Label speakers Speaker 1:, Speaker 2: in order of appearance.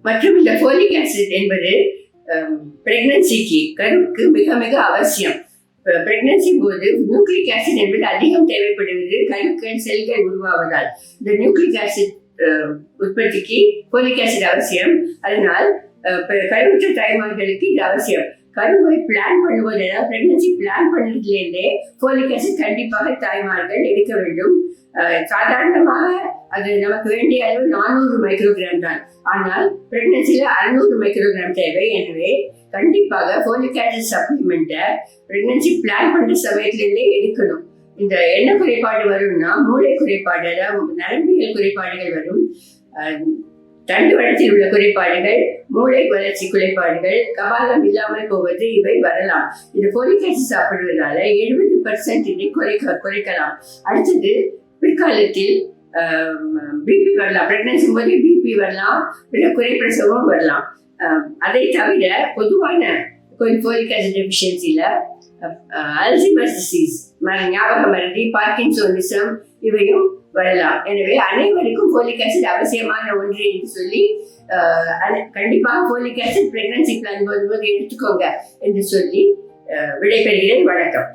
Speaker 1: மற்றும் இந்த folic acid என்பது பிரெக்னன்சிக்கு கருவுக்கு மிக மிக அவசியம். பிரெக்னன்சி போது நியூக்ளிக் ஆசிட் என்பது அதிகம் தேவைப்படுவது கருக்கள் செல்கள் உருவாவதால். இந்த நியூக்ளிக் ஆசிட் உற்பத்திக்கு ஃபோலிக் ஆசிட் அவசியம். அதனால் கருவுற்ற தாய்மார்களுக்கு இது அவசியம். கருவை பிளான் பண்ணும்போது, அதாவது பிரெக்னன்சி பிளான் பண்ணதுலேருந்தே ஃபோலிக் ஆசிட் கண்டிப்பாக தாய்மார்கள் எடுக்க வேண்டும். சாதாரணமாக அது நமக்கு வேண்டிய அளவு 400 மைக்ரோகிராம் தான். ஆனால் பிரெக்னன்சியில 600 மைக்ரோகிராம் தேவை. எனவே கண்டிப்பாக ஃபோலிக் ஆசிட் சப்ளிமெண்ட்டை பிரெக்னன்சி பிளான் பண்ற சமயத்திலேருந்தே எடுக்கணும். இந்த என்ன குறைபாடு வரும்னா மூளை குறைபாடு, அதாவது நரம்பியல் குறைபாடுகள் வரும். தண்டு வளர்ச்சியில் உள்ள குறைபாடுகள், மூளை வளர்ச்சி குறைபாடுகள், கபாலம் இல்லாமல் போவது, இவை வரலாம். இந்த ஃபோலிக் ஆசிட் சாப்பிடுவதால 70% குறைக்கலாம். அடுத்தது பிற்காலத்தில் பிபி வரலாம். பிரெக்னன்சி போது பிபி வரலாம், குறைப்பிரசவம் வரலாம். அதை தவிர பொதுவான ஃபோலிக் ஆசிட் டெஃபிஷியன்சியில அல்சைமர்ஸ் டிசீஸ், ஞாபக மறதி, பார்க்கின்சோனிசம் இவையும் வரலாம். எனவே அனைவருக்கும் ஃபோலிக் ஆசிட் அவசியமான ஒன்று என்று சொல்லி கண்டிப்பாக ஃபோலிக் ஆசிட் பிரெக்னன்சி பிளான் போது எடுத்துக்கோங்க என்று சொல்லி விடைபெறுகிறேன். வணக்கம்.